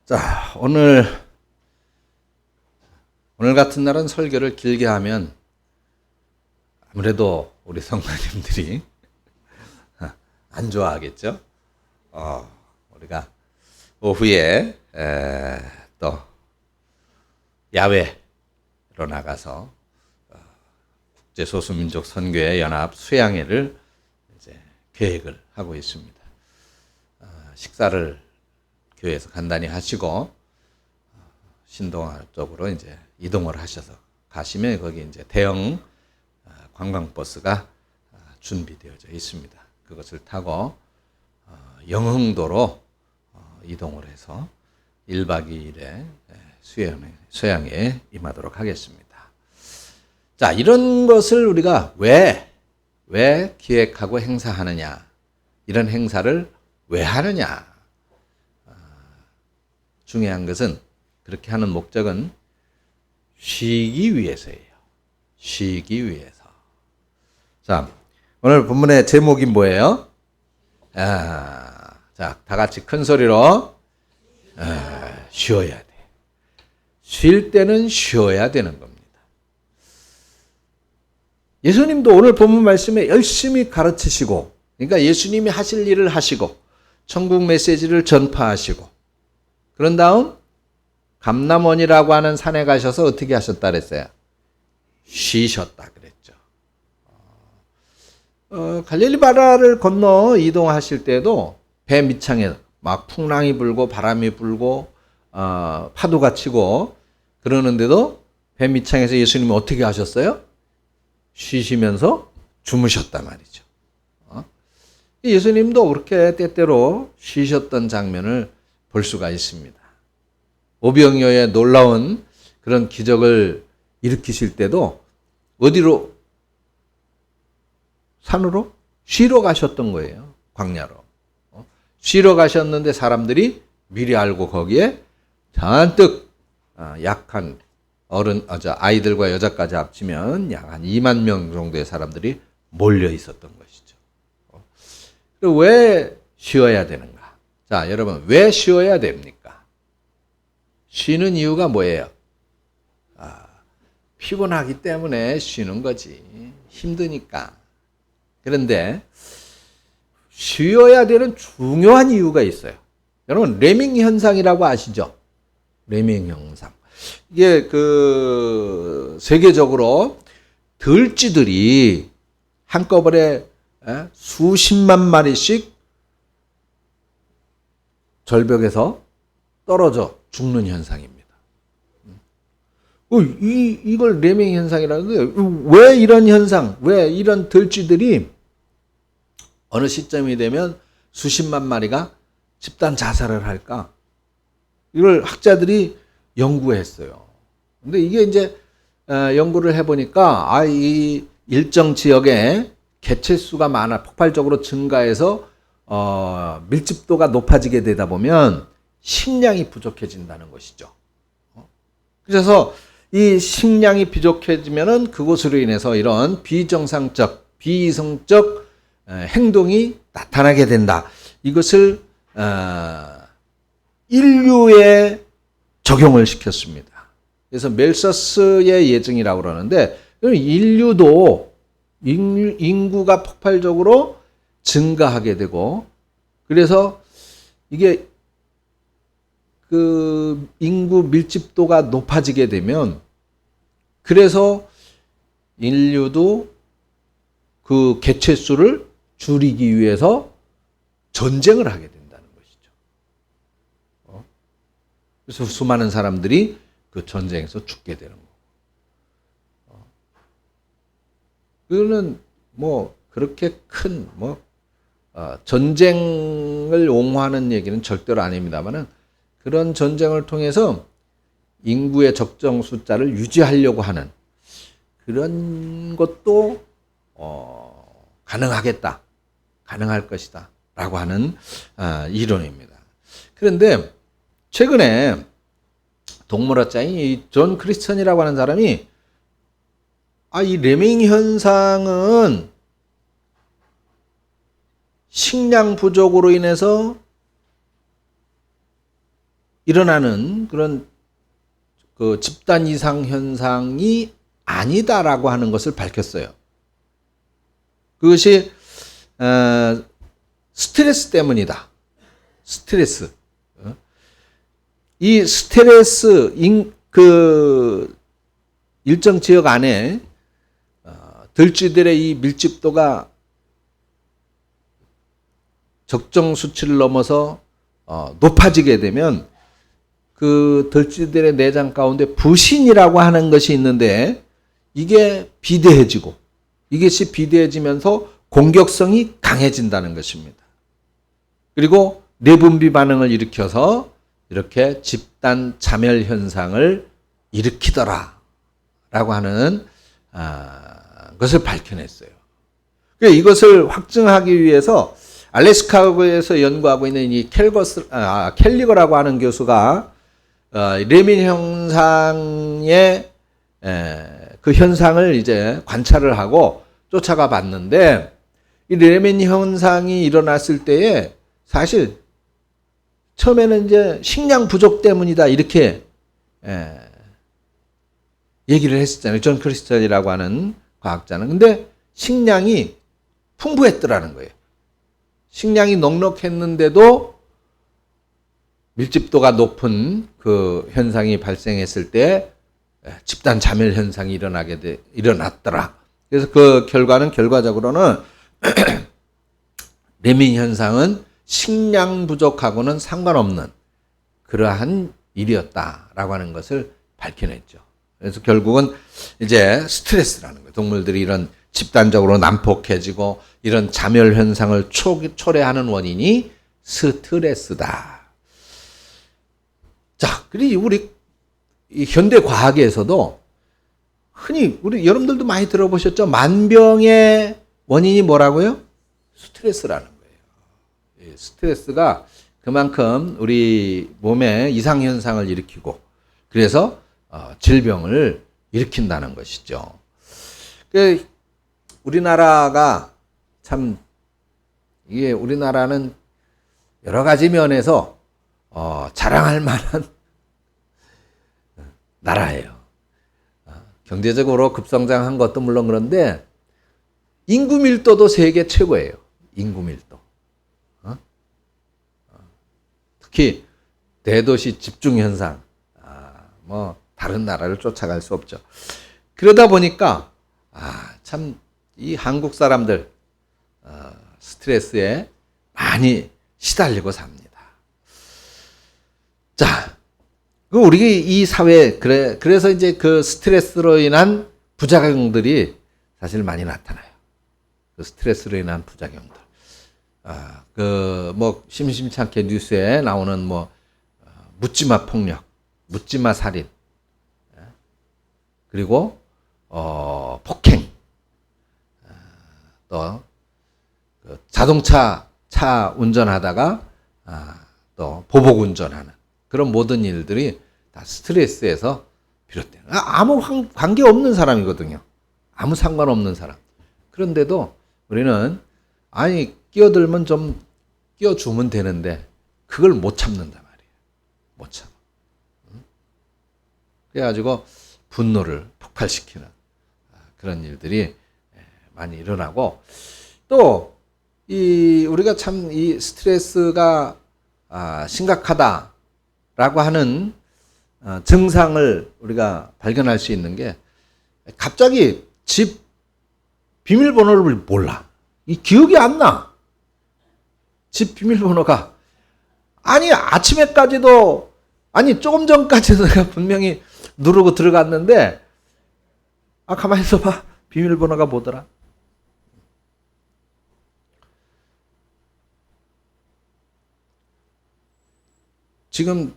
자, 오늘 같은 날은 설교를 길게 하면 아무래도 우리 성도님들이 안 좋아하겠죠? 우리가 오후에 또 야외로 나가서 국제소수민족 선교회 연합 수양회를 이제 계획을 하고 있습니다. 식사를 교회에서 간단히 하시고 신동아 쪽으로 이제 이동을 하셔서 가시면 거기 이제 대형 관광버스가 준비되어져 있습니다. 그것을 타고 영흥도로 이동을 해서 1박 2일에 수양회에 임하도록 하겠습니다. 자, 이런 것을 우리가 왜 기획하고 행사하느냐, 이런 행사를 왜 하느냐. 중요한 것은 그렇게 하는 목적은 쉬기 위해서예요. 쉬기 위해서. 자, 오늘 본문의 제목이 뭐예요? 자, 다 같이 큰 소리로 쉬어야 돼. 쉴 때는 쉬어야 되는 겁니다. 예수님도 오늘 본문 말씀에 열심히 가르치시고, 그러니까 예수님이 하실 일을 하시고 천국 메시지를 전파하시고, 그런 다음 감람원이라고 하는 산에 가셔서 어떻게 하셨다 그랬어요? 쉬셨다 그랬죠. 갈릴리 바다를 건너 이동하실 때도 배 밑창에 막 풍랑이 불고 바람이 불고 파도가 치고 그러는데도 배 밑창에서 예수님이 어떻게 하셨어요? 쉬시면서 주무셨단 말이죠. 예수님도 그렇게 때때로 쉬셨던 장면을 볼 수가 있습니다. 오병이어의 놀라운 그런 기적을 일으키실 때도 어디로? 산으로? 쉬러 가셨던 거예요. 광야로. 쉬러 가셨는데 사람들이 미리 알고 거기에 잔뜩 약한 아이들과 여자까지 합치면 약 한 2만 명 정도의 사람들이 몰려 있었던 것이죠. 왜 쉬어야 되는가? 자, 여러분, 왜 쉬어야 됩니까? 쉬는 이유가 뭐예요? 피곤하기 때문에 쉬는 거지. 힘드니까. 그런데 쉬어야 되는 중요한 이유가 있어요. 여러분, 레밍 현상이라고 아시죠? 레밍 현상. 이게 세계적으로 들쥐들이 한꺼번에 수십만 마리씩 절벽에서 떨어져 죽는 현상입니다. 이걸 레밍 현상이라는데, 왜 이런 현상, 왜 이런 들쥐들이 어느 시점이 되면 수십만 마리가 집단 자살을 할까? 이걸 학자들이 연구했어요. 근데 이게 이제 연구를 해보니까 이 일정 지역에 개체수가 폭발적으로 증가해서 밀집도가 높아지게 되다 보면 식량이 부족해진다는 것이죠. 그래서 이 식량이 부족해지면은 그것으로 인해서 이런 비정상적, 비이성적 행동이 나타나게 된다. 이것을 인류에 적용을 시켰습니다. 그래서 멜서스의 예증이라고 그러는데, 인류도 인구가 폭발적으로 증가하게 되고, 그래서 이게 인구 밀집도가 높아지게 되면, 그래서 인류도 그 개체수를 줄이기 위해서 전쟁을 하게 된다는 것이죠. 그래서 수많은 사람들이 그 전쟁에서 죽게 되는 거고. 그거는 그렇게 큰 전쟁을 옹호하는 얘기는 절대로 아닙니다만은, 그런 전쟁을 통해서 인구의 적정 숫자를 유지하려고 하는 그런 것도 가능할 것이다 라고 하는 이론입니다. 그런데 최근에 동물학자인 존 크리스천이라고 하는 사람이 이 레밍 현상은 식량 부족으로 인해서 일어나는 그런 그 집단 이상 현상이 아니다라고 하는 것을 밝혔어요. 그것이 스트레스 때문이다. 스트레스. 이 스트레스 그 일정 지역 안에 들쥐들의 이 밀집도가 적정 수치를 넘어서 높아지게 되면 그 들쥐들의 내장 가운데 부신이라고 하는 것이 있는데 이게 비대해지고 이것이 비대해지면서 공격성이 강해진다는 것입니다. 그리고 내분비 반응을 일으켜서 이렇게 집단 자멸 현상을 일으키더라 라고 하는 것을 밝혀냈어요. 이것을 확증하기 위해서 알래스카에서 연구하고 있는 이 켈리거라고 하는 교수가 레민 현상의 그 현상을 이제 관찰을 하고 쫓아가 봤는데 이 레민 현상이 일어났을 때에 사실 처음에는 이제 식량 부족 때문이다 이렇게 얘기를 했었잖아요. 존 크리스턴이라고 하는 과학자는. 근데 식량이 풍부했더라는 거예요. 식량이 넉넉했는데도 밀집도가 높은 그 현상이 발생했을 때 집단 자멸 현상이 일어났더라. 그래서 그 결과적으로는 레민 현상은 식량 부족하고는 상관없는 그러한 일이었다라고 하는 것을 밝혀냈죠. 그래서 결국은 이제 스트레스라는 거예요. 동물들이 이런 집단적으로 난폭해지고 이런 자멸 현상을 초래하는 원인이 스트레스다. 자, 그리고 우리 이 현대 과학에서도 흔히 우리 여러분들도 많이 들어보셨죠? 만병의 원인이 뭐라고요? 스트레스라는 거예요. 스트레스가 그만큼 우리 몸에 이상 현상을 일으키고 그래서 질병을 일으킨다는 것이죠. 우리나라가 참 이게 우리나라는 여러 가지 면에서 자랑할 만한 나라예요. 경제적으로 급성장한 것도 물론 그런데 인구 밀도도 세계 최고예요. 인구 밀도. 특히 대도시 집중 현상. 뭐 다른 나라를 쫓아갈 수 없죠. 그러다 보니까 참 이 한국 사람들 스트레스에 많이 시달리고 삽니다. 자, 우리 이 사회 그래서 이제 그 스트레스로 인한 부작용들이 사실 많이 나타나요. 그 스트레스로 인한 부작용들. 그 뭐 심심치 않게 뉴스에 나오는 뭐 묻지마 폭력, 묻지마 살인, 그리고 폭행, 또 그 자동차 차 운전하다가 또 보복 운전하는 그런 모든 일들이 다 스트레스에서 비롯돼요. 아무 관계 없는 사람이거든요. 아무 상관없는 사람. 그런데도 우리는 끼어들면 좀 끼어주면 되는데 그걸 못 참는단 말이에요. 못 참아. 그래가지고 분노를 폭발시키는 그런 일들이 많이 일어나고 또 우리가 참 이 스트레스가 심각하다라고 하는 증상을 우리가 발견할 수 있는 게 갑자기 집 비밀번호를 몰라. 이 기억이 안 나. 집 비밀번호가. 아침에까지도 조금 전까지도 내가 분명히 누르고 들어갔는데 가만히 있어봐. 비밀번호가 뭐더라? 지금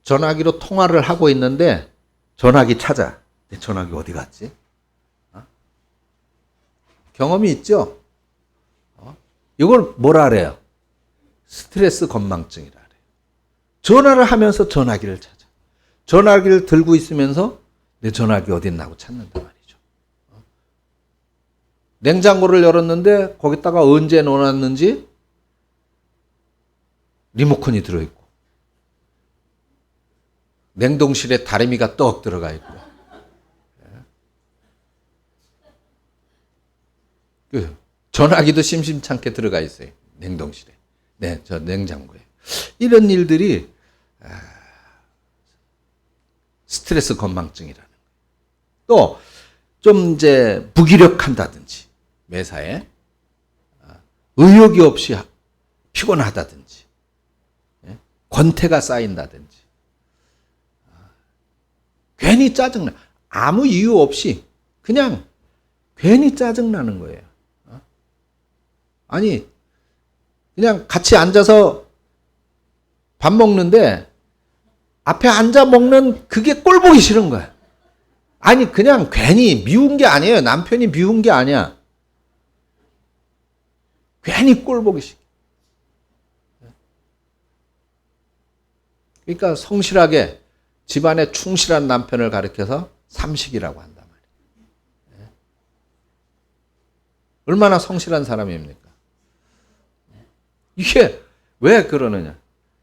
전화기로 통화를 하고 있는데 전화기 찾아. 내 전화기 어디 갔지? 경험이 있죠? 이걸 뭐라 그래요? 스트레스 건망증이라 그래요. 전화를 하면서 전화기를 찾아. 전화기를 들고 있으면서 내 전화기 어디 있나고 찾는단 말이죠. 냉장고를 열었는데 거기다가 언제 넣어놨는지 리모컨이 들어있고 냉동실에 다리미가 떡 들어가 있고. 그 전화기도 심심찮게 들어가 있어요. 냉동실에. 네, 저 냉장고에. 이런 일들이 스트레스 건망증이라는 거예요. 또 좀 이제 무기력한다든지 매사에 의욕이 없이 피곤하다든지 권태가 쌓인다든지 괜히 짜증나. 아무 이유 없이 그냥 괜히 짜증나는 거예요. 아니 그냥 같이 앉아서 밥 먹는데 앞에 앉아 먹는 그게 꼴 보기 싫은 거야. 아니 그냥 괜히 미운 게 아니에요. 남편이 미운 게 아니야. 괜히 꼴 보기 싫어. 그러니까 성실하게 집안에 충실한 남편을 가리켜서 삼식이라고 한단 말이에요. 얼마나 성실한 사람입니까? 이게 왜 그러느냐?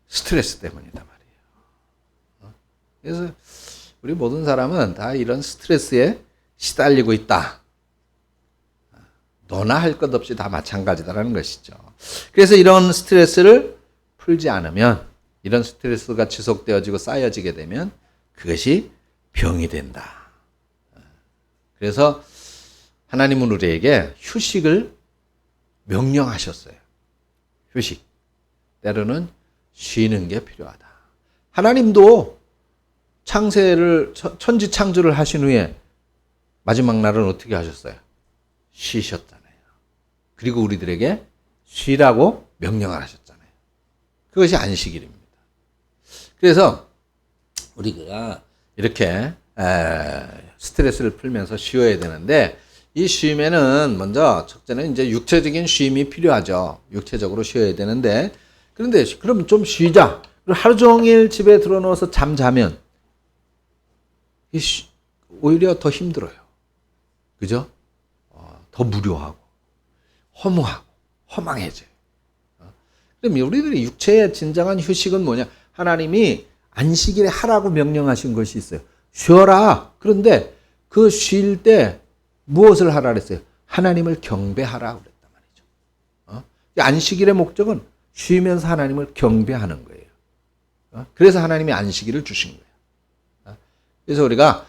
스트레스 때문이다 말이에요. 그래서 우리 모든 사람은 다 이런 스트레스에 시달리고 있다. 너나 할 것 없이 다 마찬가지다라는 것이죠. 그래서 이런 스트레스를 풀지 않으면, 이런 스트레스가 지속되어지고 쌓여지게 되면 그것이 병이 된다. 그래서 하나님은 우리에게 휴식을 명령하셨어요. 휴식. 때로는 쉬는 게 필요하다. 하나님도 천지 창조를 하신 후에 마지막 날은 어떻게 하셨어요? 쉬셨잖아요. 그리고 우리들에게 쉬라고 명령을 하셨잖아요. 그것이 안식일입니다. 그래서 우리가 이렇게 스트레스를 풀면서 쉬어야 되는데, 이 쉼에는 먼저 첫째는 이제 육체적인 쉼이 필요하죠. 육체적으로 쉬어야 되는데, 그런데 그럼 좀 쉬자. 하루 종일 집에 들어누워서 잠자면 오히려 더 힘들어요. 그죠? 더 무료하고 허무하고 허망해져요. 그럼 우리들이 육체의 진정한 휴식은 뭐냐? 하나님이 안식일에 하라고 명령하신 것이 있어요. 쉬어라. 그런데 그 쉴 때 무엇을 하라 그랬어요? 하나님을 경배하라 그랬단 말이죠. 안식일의 목적은 쉬면서 하나님을 경배하는 거예요. 그래서 하나님이 안식일을 주신 거예요. 그래서 우리가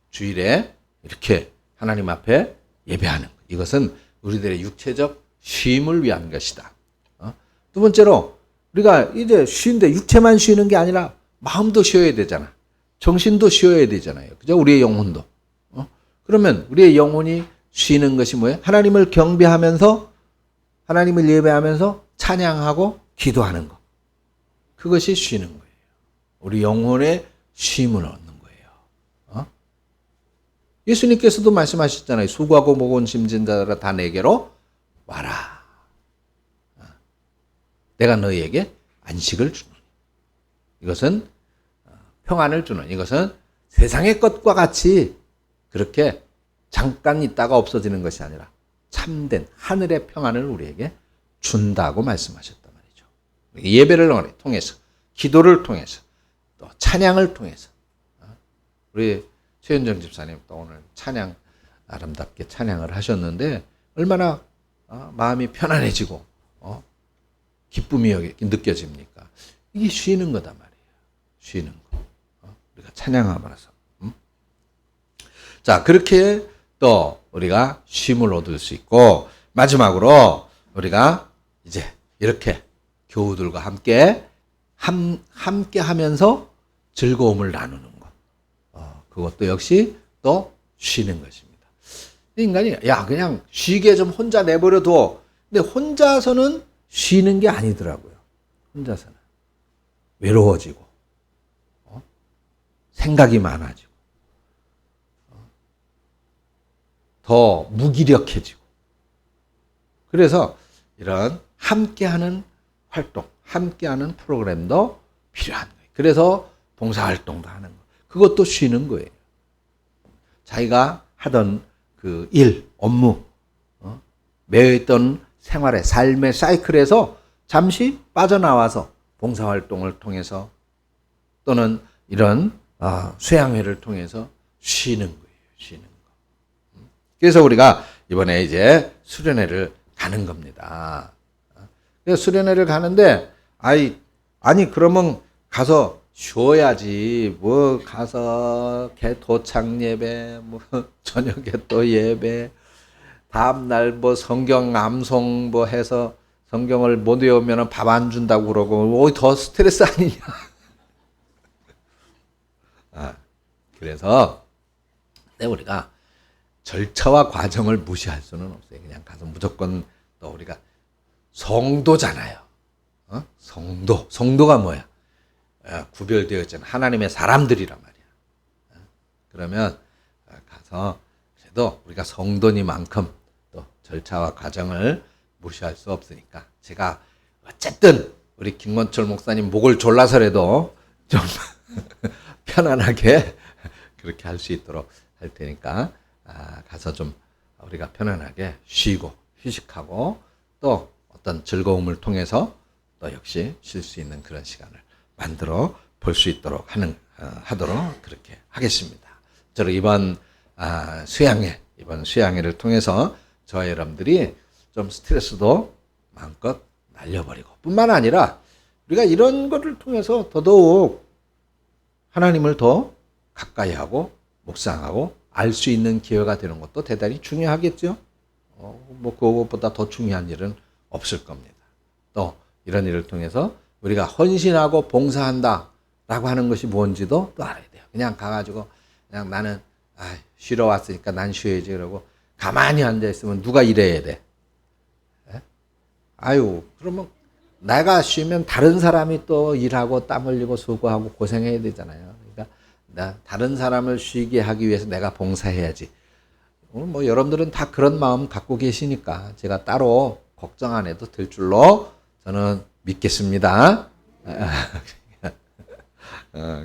주일에 이렇게 하나님 앞에 예배하는 것. 이것은 우리들의 육체적 쉼을 위한 것이다. 두 번째로 우리가 이제 쉬는데 육체만 쉬는 게 아니라 마음도 쉬어야 되잖아. 정신도 쉬어야 되잖아요. 그죠? 우리의 영혼도. 그러면 우리의 영혼이 쉬는 것이 뭐예요? 하나님을 경배하면서, 하나님을 예배하면서 찬양하고 기도하는 것. 그것이 쉬는 거예요. 우리 영혼의 쉼을 얻는 거예요. 예수님께서도 말씀하셨잖아요. 수고하고 무거운 짐진 자들아 다 내게로 와라. 내가 너희에게 안식을 주노니. 이것은 평안을 주는, 이것은 세상의 것과 같이 그렇게 잠깐 있다가 없어지는 것이 아니라 참된 하늘의 평안을 우리에게 준다고 말씀하셨단 말이죠. 예배를 통해서, 기도를 통해서, 또 찬양을 통해서. 우리 최윤정 집사님 또 오늘 찬양, 아름답게 찬양을 하셨는데 얼마나 마음이 편안해지고 기쁨이 느껴집니까? 이게 쉬는 거단 말이에요. 쉬는 거. 우리가 찬양하면서. 자, 그렇게 또 우리가 쉼을 얻을 수 있고, 마지막으로 우리가 이제 이렇게 교우들과 함께 하면서 즐거움을 나누는 것. 그것도 역시 또 쉬는 것입니다. 인간이 그냥 쉬게 좀 혼자 내버려둬. 근데 혼자서는 쉬는 게 아니더라고요. 혼자서는 외로워지고 생각이 많아지고 더 무기력해지고. 그래서 이런 함께하는 활동, 함께하는 프로그램도 필요한 거예요. 그래서 봉사활동도 하는 거. 그것도 쉬는 거예요. 자기가 하던 그 일, 업무, 매여있던 생활의 삶의 사이클에서 잠시 빠져나와서 봉사활동을 통해서, 또는 이런 수양회를 통해서 쉬는 거예요. 쉬는 거. 그래서 우리가 이번에 이제 수련회를 가는 겁니다. 그래서 수련회를 가는데 아니 그러면 가서 쉬어야지. 뭐 가서 도착 예배, 뭐 저녁에 또 예배, 다음 날 뭐 성경 암송 뭐 해서 성경을 못 외우면 밥 안 준다고 그러고 더 스트레스 아니냐. 그래서 우리가 절차와 과정을 무시할 수는 없어요. 그냥 가서 무조건 또 우리가 성도잖아요. 성도가 뭐야? 구별되어 있잖아. 하나님의 사람들이란 말이야. 그러면 가서 그래도 우리가 성도니만큼 또 절차와 과정을 무시할 수 없으니까 제가 어쨌든 우리 김건철 목사님 목을 졸라서라도 좀 편안하게 그렇게 할 수 있도록 할 테니까 가서 좀 우리가 편안하게 쉬고 휴식하고 또 어떤 즐거움을 통해서 또 역시 쉴 수 있는 그런 시간을 만들어 볼 수 있도록 하도록 그렇게 하겠습니다. 저는 이번 수양회를 통해서 저와 여러분들이 좀 스트레스도 마음껏 날려버리고 뿐만 아니라 우리가 이런 것을 통해서 더더욱 하나님을 더 가까이 하고 묵상하고 알 수 있는 기회가 되는 것도 대단히 중요하겠죠. 뭐 그것보다 더 중요한 일은 없을 겁니다. 또 이런 일을 통해서 우리가 헌신하고 봉사한다 라고 하는 것이 뭔지도 또 알아야 돼요. 그냥 가가지고 그냥 나는 쉬러 왔으니까 난 쉬어야지 그러고 가만히 앉아있으면 누가 일해야 돼? 그러면 내가 쉬면 다른 사람이 또 일하고 땀 흘리고 수고하고 고생해야 되잖아요. 그러니까 다른 사람을 쉬게 하기 위해서 내가 봉사해야지. 오늘 뭐 여러분들은 다 그런 마음 갖고 계시니까 제가 따로 걱정 안 해도 될 줄로 저는 믿겠습니다.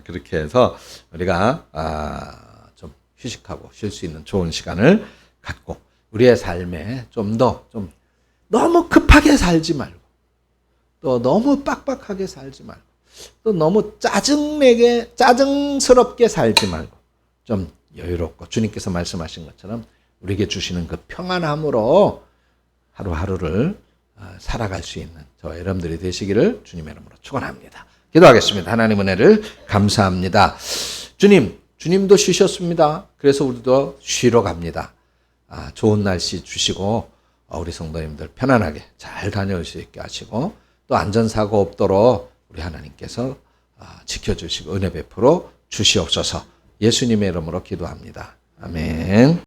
그렇게 해서 우리가 좀 휴식하고 쉴 수 있는 좋은 시간을 갖고 우리의 삶에 좀 너무 급하게 살지 말고 또 너무 빡빡하게 살지 말고 또 너무 짜증스럽게 살지 말고 좀 여유롭고 주님께서 말씀하신 것처럼 우리에게 주시는 그 평안함으로 하루하루를 살아갈 수 있는 저와 여러분들이 되시기를 주님의 이름으로 축원합니다. 기도하겠습니다. 하나님 은혜를 감사합니다. 주님도 쉬셨습니다. 그래서 우리도 쉬러 갑니다. 좋은 날씨 주시고 우리 성도님들 편안하게 잘 다녀올 수 있게 하시고 또 안전사고 없도록 우리 하나님께서 지켜주시고 은혜 베풀어 주시옵소서. 예수님의 이름으로 기도합니다. 아멘.